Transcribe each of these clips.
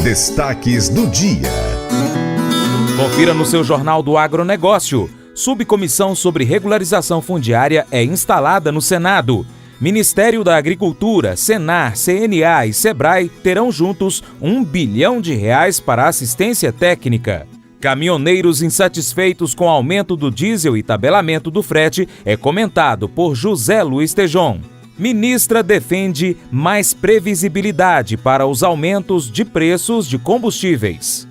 Destaques do dia. Confira no seu Jornal do Agronegócio. Subcomissão sobre regularização fundiária é instalada no Senado. Ministério da Agricultura, Senar, CNA e Sebrae terão juntos R$1 bilhão para assistência técnica. Caminhoneiros insatisfeitos com aumento do diesel e tabelamento do frete é comentado por José Luiz Tejon. Ministra defende mais previsibilidade para os aumentos de preços de combustíveis.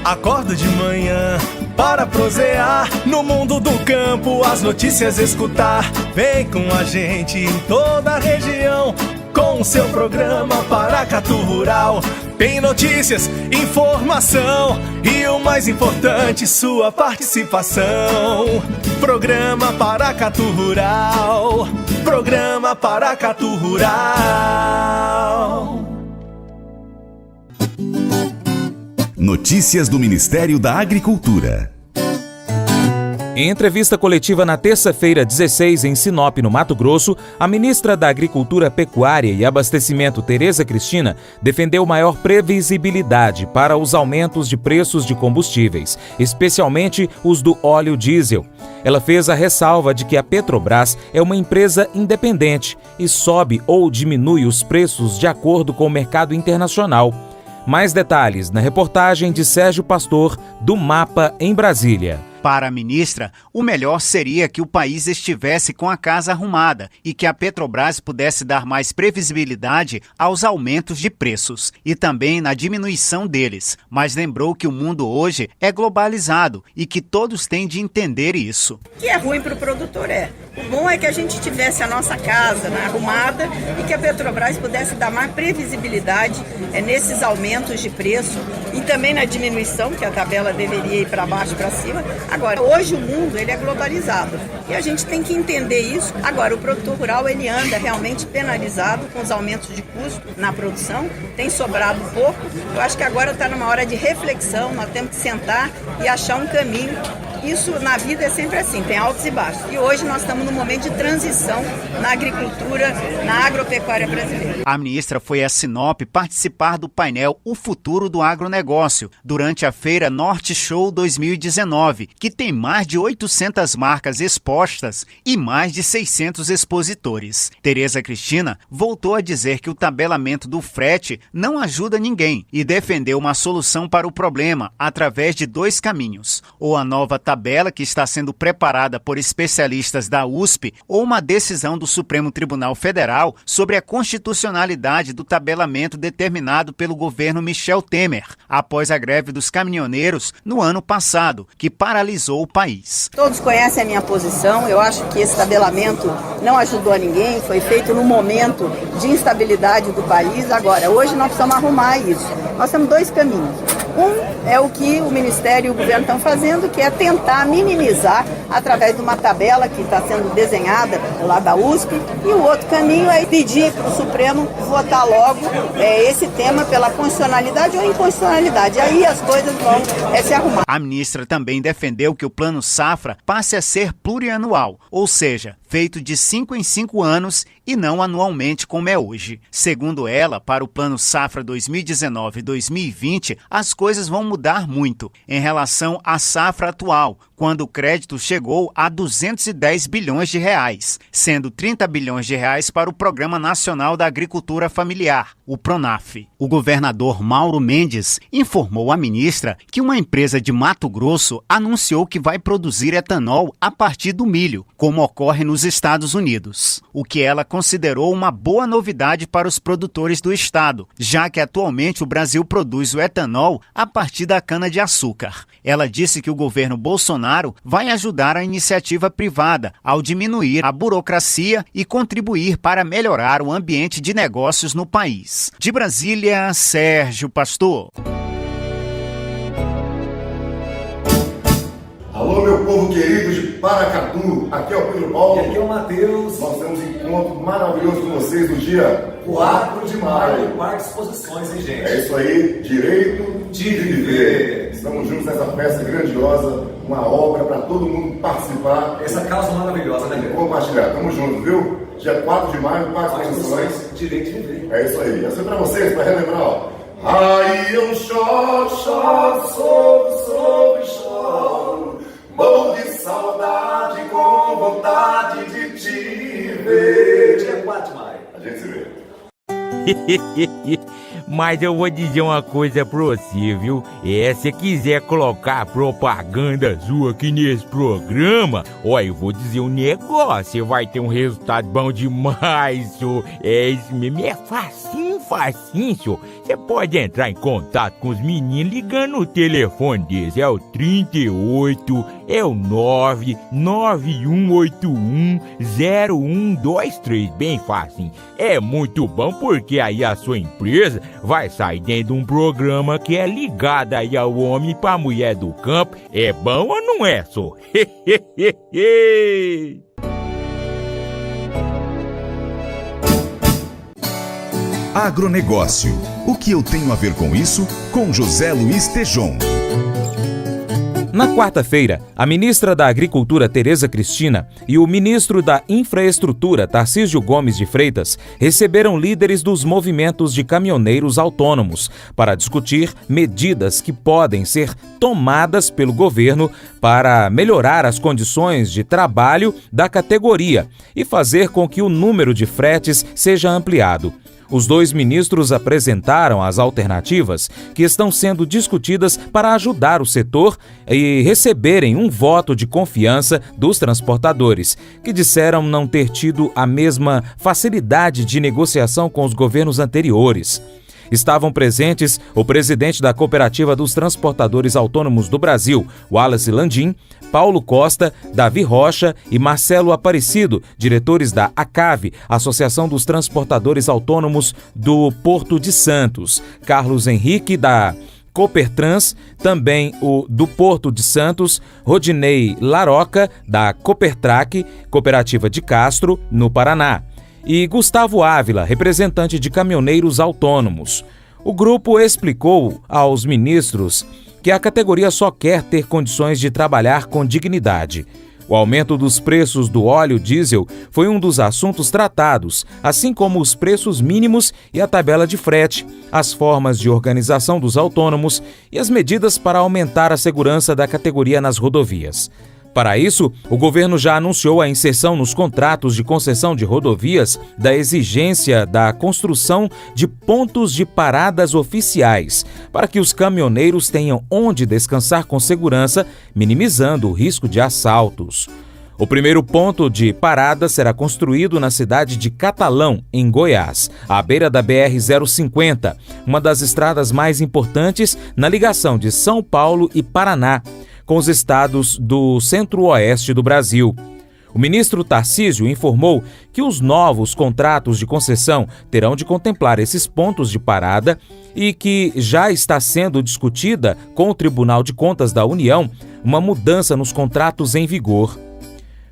Acordo de manhã para prosear no mundo do campo, as notícias escutar. Vem com a gente em toda a região com o seu programa Paracatu Rural. Tem notícias, informação e o mais importante, sua participação. Programa Paracatu Rural. Programa Paracatu Rural. Notícias do Ministério da Agricultura. Em entrevista coletiva na terça-feira 16 em Sinop, no Mato Grosso, a ministra da Agricultura, Pecuária e Abastecimento, Tereza Cristina, defendeu maior previsibilidade para os aumentos de preços de combustíveis, especialmente os do óleo diesel. Ela fez a ressalva de que a Petrobras é uma empresa independente e sobe ou diminui os preços de acordo com o mercado internacional. Mais detalhes na reportagem de Sérgio Pastor, do Mapa, em Brasília. Para a ministra, o melhor seria que o país estivesse com a casa arrumada e que a Petrobras pudesse dar mais previsibilidade aos aumentos de preços e também na diminuição deles, mas lembrou que o mundo hoje é globalizado e que todos têm de entender isso. O que é ruim para o produtor é. O bom é que a gente tivesse a nossa casa arrumada e que a Petrobras pudesse dar mais previsibilidade nesses aumentos de preço e também na diminuição, que a tabela deveria ir para baixo e para cima. Agora, hoje o mundo ele é globalizado e a gente tem que entender isso. Agora, o produtor rural ele anda realmente penalizado com os aumentos de custo na produção, tem sobrado pouco. Eu acho que agora está numa hora de reflexão, nós temos que sentar e achar um caminho. Isso na vida é sempre assim, tem altos e baixos. E hoje nós estamos num momento de transição na agricultura, na agropecuária brasileira. A ministra foi a Sinop participar do painel O Futuro do Agronegócio, durante a Feira Norte Show 2019, que tem mais de 800 marcas expostas e mais de 600 expositores. Tereza Cristina voltou a dizer que o tabelamento do frete não ajuda ninguém e defendeu uma solução para o problema através de dois caminhos: ou a nova tabela que está sendo preparada por especialistas da USP ou uma decisão do Supremo Tribunal Federal sobre a constitucionalidade do tabelamento determinado pelo governo Michel Temer, após a greve dos caminhoneiros no ano passado, que paralisou o país. Todos conhecem a minha posição, eu acho que esse tabelamento não ajudou a ninguém, foi feito no momento de instabilidade do país. Agora, hoje nós precisamos arrumar isso. Nós temos dois caminhos. Um é o que o Ministério e o governo estão fazendo, que é tentar minimizar através de uma tabela que está sendo desenhada lá da USP. E o outro caminho é pedir para o Supremo votar logo esse tema pela constitucionalidade ou inconstitucionalidade. Aí as coisas vão se arrumar. A ministra também defendeu que o Plano Safra passe a ser plurianual, ou seja, feito de 5 em 5 anos e não anualmente como é hoje. Segundo ela, para o Plano Safra 2019-2020, as coisas vão mudar muito em relação à safra atual, quando o crédito chegou a 210 bilhões de reais, sendo 30 bilhões de reais para o Programa Nacional da Agricultura Familiar, o PRONAF. O governador Mauro Mendes informou à ministra que uma empresa de Mato Grosso anunciou que vai produzir etanol a partir do milho, como ocorre nos Estados Unidos, o que ela considerou uma boa novidade para os produtores do estado, já que atualmente o Brasil produz o etanol a partir da cana-de-açúcar. Ela disse que o governo Bolsonaro vai ajudar a iniciativa privada ao diminuir a burocracia e contribuir para melhorar o ambiente de negócios no país. De Brasília, Sérgio Pastor. Alô, meu povo querido de Paracatu. Aqui é o Pedro Paulo. E aqui é o Matheus. Nós temos um encontro maravilhoso com vocês no dia 4 de maio. Parque Exposições, hein, gente? É isso aí, direito de viver. Estamos juntos nessa festa grandiosa, uma obra para todo mundo participar. Essa causa maravilhosa, né, Pedro? Compartilhar. Tamo junto, viu? Dia 4 de maio, Parque Exposições. Direito de viver. É isso aí. Essa é para vocês, para relembrar, ó. Ai, eu choro, choro, morro de saudade, com vontade de te ver. Dia 4 de maio. A gente se vê. Mas eu vou dizer uma coisa pra você, viu? Se quiser colocar propaganda sua aqui nesse programa, eu vou dizer um negócio, você vai ter um resultado bom demais, senhor. Isso mesmo, é facinho, senhor. Você pode entrar em contato com os meninos ligando o telefone deles, é o 38, é o 991810123, bem fácil. É muito bom porque aí a sua empresa vai sair dentro de um programa que é ligado aí ao homem pra mulher do campo. É bom ou não é, só? Agronegócio. O que eu tenho a ver com isso? Com José Luiz Tejon. Na quarta-feira, a ministra da Agricultura, Tereza Cristina, e o ministro da Infraestrutura, Tarcísio Gomes de Freitas, receberam líderes dos movimentos de caminhoneiros autônomos para discutir medidas que podem ser tomadas pelo governo para melhorar as condições de trabalho da categoria e fazer com que o número de fretes seja ampliado. Os dois ministros apresentaram as alternativas que estão sendo discutidas para ajudar o setor e receberem um voto de confiança dos transportadores, que disseram não ter tido a mesma facilidade de negociação com os governos anteriores. Estavam presentes o presidente da Cooperativa dos Transportadores Autônomos do Brasil, Wallace Landim, Paulo Costa, Davi Rocha e Marcelo Aparecido, diretores da ACAV, Associação dos Transportadores Autônomos do Porto de Santos, Carlos Henrique, da Coopertrans, também o do Porto de Santos, Rodinei Laroca, da Coopertrac, Cooperativa de Castro, no Paraná, e Gustavo Ávila, representante de caminhoneiros autônomos. O grupo explicou aos ministros que a categoria só quer ter condições de trabalhar com dignidade. O aumento dos preços do óleo diesel foi um dos assuntos tratados, assim como os preços mínimos e a tabela de frete, as formas de organização dos autônomos e as medidas para aumentar a segurança da categoria nas rodovias. Para isso, o governo já anunciou a inserção nos contratos de concessão de rodovias da exigência da construção de pontos de paradas oficiais, para que os caminhoneiros tenham onde descansar com segurança, minimizando o risco de assaltos. O primeiro ponto de parada será construído na cidade de Catalão, em Goiás, à beira da BR-050, uma das estradas mais importantes na ligação de São Paulo e Paraná, com os estados do centro-oeste do Brasil. O ministro Tarcísio informou que os novos contratos de concessão terão de contemplar esses pontos de parada e que já está sendo discutida com o Tribunal de Contas da União uma mudança nos contratos em vigor.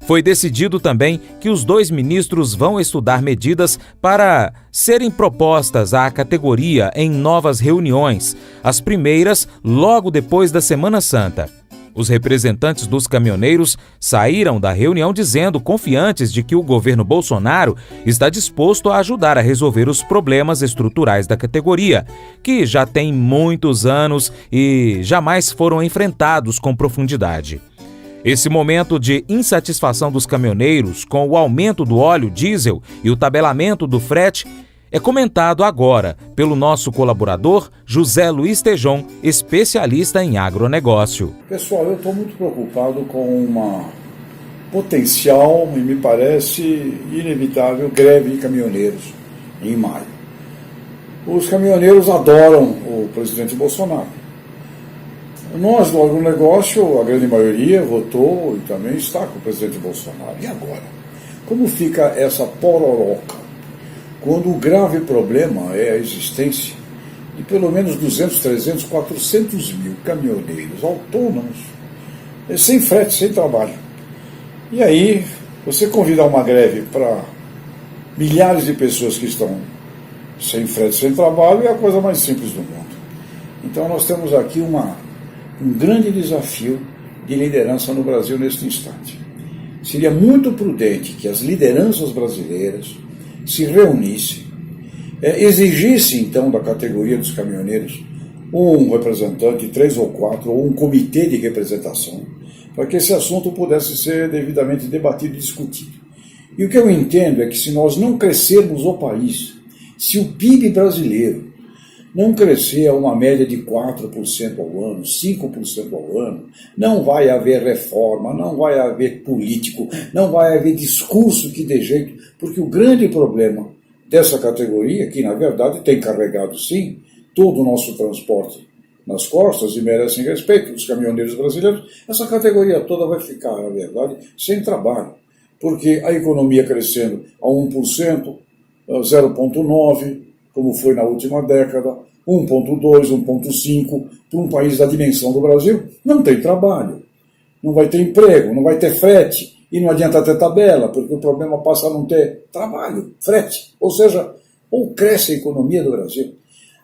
Foi decidido também que os dois ministros vão estudar medidas para serem propostas à categoria em novas reuniões, as primeiras logo depois da Semana Santa. Os representantes dos caminhoneiros saíram da reunião dizendo, confiantes de que o governo Bolsonaro está disposto a ajudar a resolver os problemas estruturais da categoria, que já tem muitos anos e jamais foram enfrentados com profundidade. Esse momento de insatisfação dos caminhoneiros com o aumento do óleo diesel e o tabelamento do frete é comentado agora pelo nosso colaborador José Luiz Tejon, especialista em agronegócio. Pessoal, eu estou muito preocupado com uma potencial e me parece inevitável greve de caminhoneiros em maio. Os caminhoneiros adoram o presidente Bolsonaro. Nós do agronegócio, a grande maioria votou e também está com o presidente Bolsonaro. E agora? Como fica essa pororoca? Quando o grave problema é a existência de pelo menos 200, 300, 400 mil caminhoneiros autônomos, sem frete, sem trabalho. E aí, você convidar uma greve para milhares de pessoas que estão sem frete, sem trabalho, é a coisa mais simples do mundo. Então nós temos aqui um grande desafio de liderança no Brasil neste instante. Seria muito prudente que as lideranças brasileiras se reunissem, exigissem então da categoria dos caminhoneiros um representante, 3 ou 4, ou um comitê de representação, para que esse assunto pudesse ser devidamente debatido e discutido. E o que eu entendo é que se nós não crescermos o país, se o PIB brasileiro não crescer a uma média de 4% ao ano, 5% ao ano, não vai haver reforma, não vai haver político, não vai haver discurso que dê jeito, porque o grande problema dessa categoria, que na verdade tem carregado sim todo o nosso transporte nas costas e merecem respeito dos caminhoneiros brasileiros, essa categoria toda vai ficar, na verdade, sem trabalho, porque a economia crescendo a 1%, 0,9%, como foi na última década, 1,2%, 1,5%, para um país da dimensão do Brasil, não tem trabalho, não vai ter emprego, não vai ter frete, e não adianta ter tabela, porque o problema passa a não ter trabalho, frete, ou seja, ou cresce a economia do Brasil.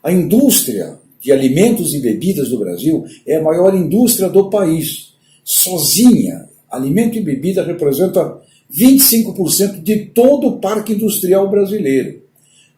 A indústria de alimentos e bebidas do Brasil é a maior indústria do país. Sozinha, alimento e bebida representa 25% de todo o parque industrial brasileiro.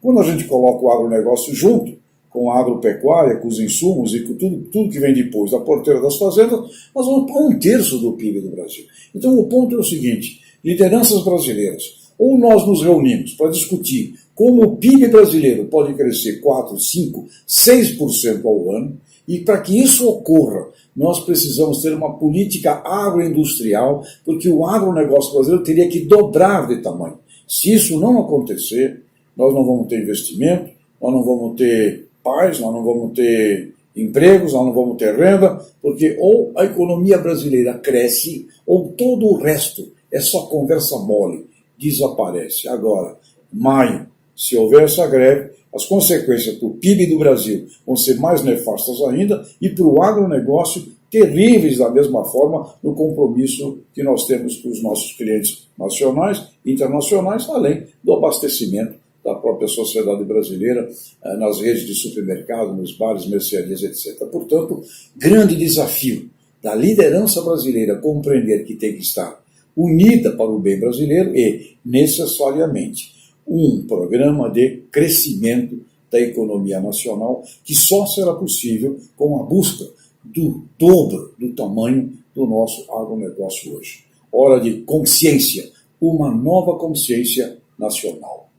Quando a gente coloca o agronegócio junto, com a agropecuária, com os insumos e com tudo que vem depois da porteira das fazendas, nós vamos para 1/3 do PIB do Brasil. Então o ponto é o seguinte, lideranças brasileiras, ou nós nos reunimos para discutir como o PIB brasileiro pode crescer 4%, 5%, 6% ao ano, e para que isso ocorra, nós precisamos ter uma política agroindustrial, porque o agronegócio brasileiro teria que dobrar de tamanho. Se isso não acontecer, nós não vamos ter investimento, nós não vamos ter paz, nós não vamos ter empregos, nós não vamos ter renda, porque ou a economia brasileira cresce, ou todo o resto é só conversa mole, desaparece. Agora, maio, se houver essa greve, as consequências para o PIB do Brasil vão ser mais nefastas ainda e para o agronegócio terríveis da mesma forma no compromisso que nós temos com os nossos clientes nacionais e internacionais, além do abastecimento da própria sociedade brasileira nas redes de supermercado, nos bares, mercearias, etc. Portanto, grande desafio da liderança brasileira compreender que tem que estar unida para o bem brasileiro e, necessariamente, um programa de crescimento da economia nacional que só será possível com a busca do dobro do tamanho do nosso agronegócio hoje. Hora de consciência, uma nova consciência nacional.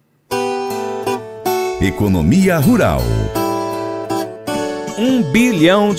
Economia Rural. R$1 bilhão.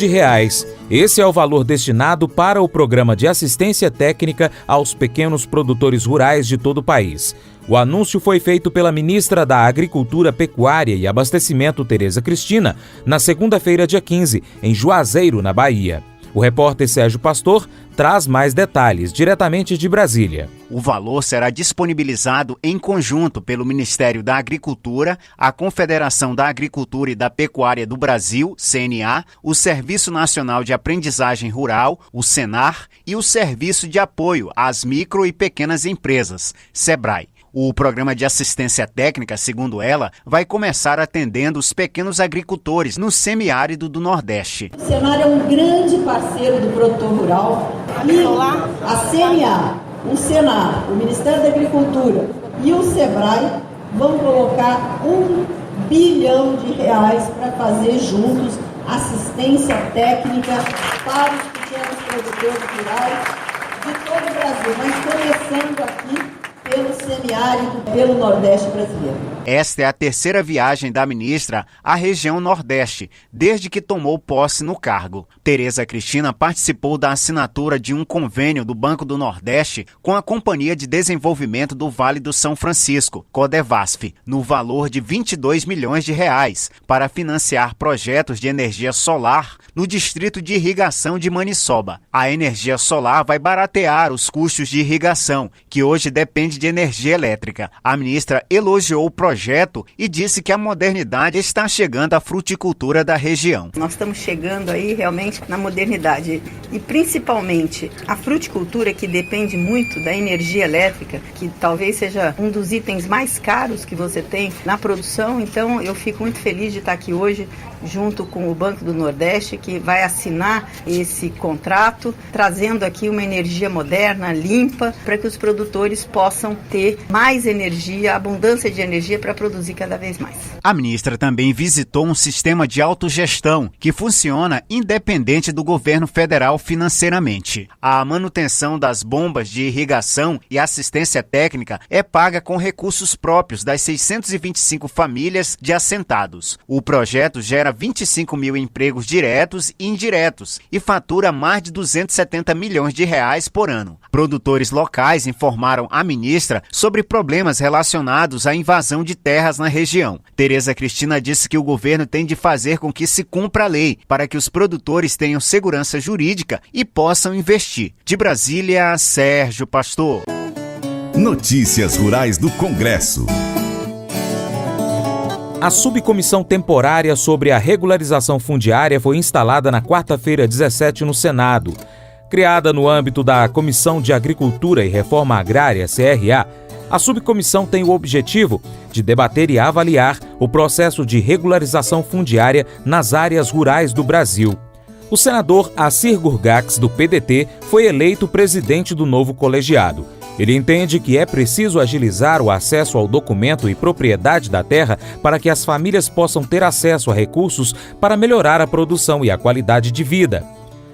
Esse é o valor destinado para o Programa de Assistência Técnica aos pequenos produtores rurais de todo o país. O anúncio foi feito pela ministra da Agricultura, Pecuária e Abastecimento, Tereza Cristina, na segunda-feira, dia 15, em Juazeiro, na Bahia. O repórter Sérgio Pastor traz mais detalhes diretamente de Brasília. O valor será disponibilizado em conjunto pelo Ministério da Agricultura, a Confederação da Agricultura e da Pecuária do Brasil, CNA, o Serviço Nacional de Aprendizagem Rural, o Senar, e o Serviço de Apoio às Micro e Pequenas Empresas, SEBRAE. O programa de assistência técnica, segundo ela, vai começar atendendo os pequenos agricultores no semiárido do Nordeste. O Senar é um grande parceiro do produtor rural e a CNA, o Senar, o Ministério da Agricultura e o SEBRAE vão colocar R$1 bilhão para fazer juntos assistência técnica para os pequenos produtores rurais de todo o Brasil, mas começando aqui pelo semiárido, pelo Nordeste brasileiro. Esta é a terceira viagem da ministra à região Nordeste, desde que tomou posse no cargo. Tereza Cristina participou da assinatura de um convênio do Banco do Nordeste com a Companhia de Desenvolvimento do Vale do São Francisco, Codevasf, no valor de R$22 milhões para financiar projetos de energia solar no distrito de irrigação de Maniçoba. A energia solar vai baratear os custos de irrigação, que hoje depende de de energia elétrica. A ministra elogiou o projeto e disse que a modernidade está chegando à fruticultura da região. Nós estamos chegando aí realmente na modernidade e principalmente a fruticultura, que depende muito da energia elétrica, que talvez seja um dos itens mais caros que você tem na produção. Então eu fico muito feliz de estar aqui hoje junto com o Banco do Nordeste, que vai assinar esse contrato, trazendo aqui uma energia moderna, limpa, para que os produtores possam ter mais energia, abundância de energia para produzir cada vez mais. A ministra também visitou um sistema de autogestão que funciona independente do governo federal financeiramente. A manutenção das bombas de irrigação e assistência técnica é paga com recursos próprios das 625 famílias de assentados. O projeto gera 25 mil empregos diretos e indiretos e fatura mais de 270 milhões de reais por ano. Produtores locais informaram à ministra sobre problemas relacionados à invasão de terras na região. Tereza Cristina disse que o governo tem de fazer com que se cumpra a lei para que os produtores tenham segurança jurídica e possam investir. De Brasília, Sérgio Pastor. Notícias Rurais do Congresso. A subcomissão temporária sobre a regularização fundiária foi instalada na quarta-feira 17 no Senado. Criada no âmbito da Comissão de Agricultura e Reforma Agrária, CRA, a subcomissão tem o objetivo de debater e avaliar o processo de regularização fundiária nas áreas rurais do Brasil. O senador Assir Gurgax, do PDT, foi eleito presidente do novo colegiado. Ele entende que é preciso agilizar o acesso ao documento e propriedade da terra para que as famílias possam ter acesso a recursos para melhorar a produção e a qualidade de vida.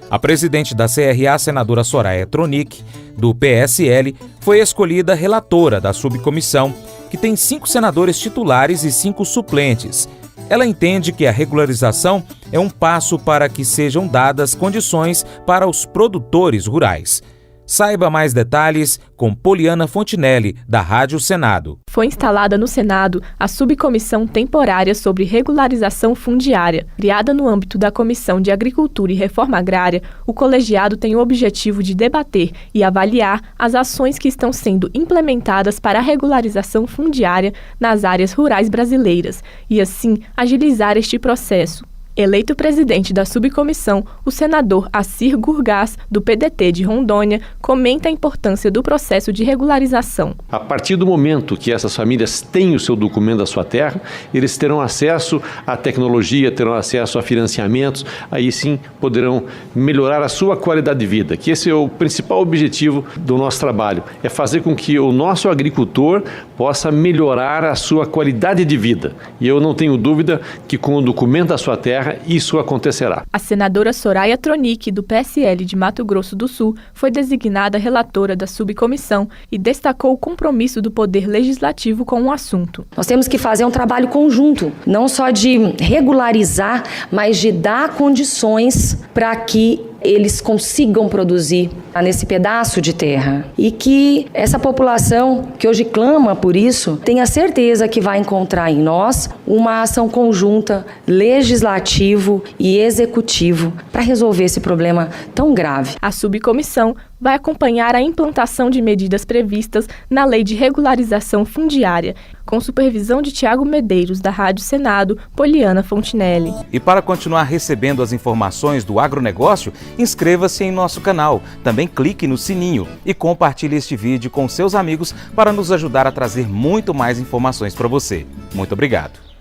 A presidente da CRA, senadora Soraya Tronic, do PSL, foi escolhida relatora da subcomissão, que tem 5 senadores titulares e 5 suplentes. Ela entende que a regularização é um passo para que sejam dadas condições para os produtores rurais. Saiba mais detalhes com Poliana Fontinelli, da Rádio Senado. Foi instalada no Senado a Subcomissão Temporária sobre Regularização Fundiária. Criada no âmbito da Comissão de Agricultura e Reforma Agrária, o colegiado tem o objetivo de debater e avaliar as ações que estão sendo implementadas para a regularização fundiária nas áreas rurais brasileiras e, assim, agilizar este processo. Eleito presidente da subcomissão, o senador Assir Gurgax, do PDT de Rondônia, comenta a importância do processo de regularização. A partir do momento que essas famílias têm o seu documento da sua terra, eles terão acesso à tecnologia, terão acesso a financiamentos, aí sim poderão melhorar a sua qualidade de vida, que esse é o principal objetivo do nosso trabalho, é fazer com que o nosso agricultor possa melhorar a sua qualidade de vida. E eu não tenho dúvida que com o documento da sua terra, isso acontecerá. A senadora Soraya Tronic, do PSL de Mato Grosso do Sul, foi designada relatora da subcomissão e destacou o compromisso do Poder Legislativo com o assunto. Nós temos que fazer um trabalho conjunto, não só de regularizar, mas de dar condições para que eles consigam produzir nesse pedaço de terra. E que essa população que hoje clama por isso, tenha certeza que vai encontrar em nós uma ação conjunta, legislativo e executivo, para resolver esse problema tão grave. A subcomissão vai acompanhar a implantação de medidas previstas na Lei de Regularização Fundiária, com supervisão de Tiago Medeiros, da Rádio Senado, Poliana Fontinelli. E para continuar recebendo as informações do agronegócio, inscreva-se em nosso canal. Também clique no sininho e compartilhe este vídeo com seus amigos para nos ajudar a trazer muito mais informações para você. Muito obrigado.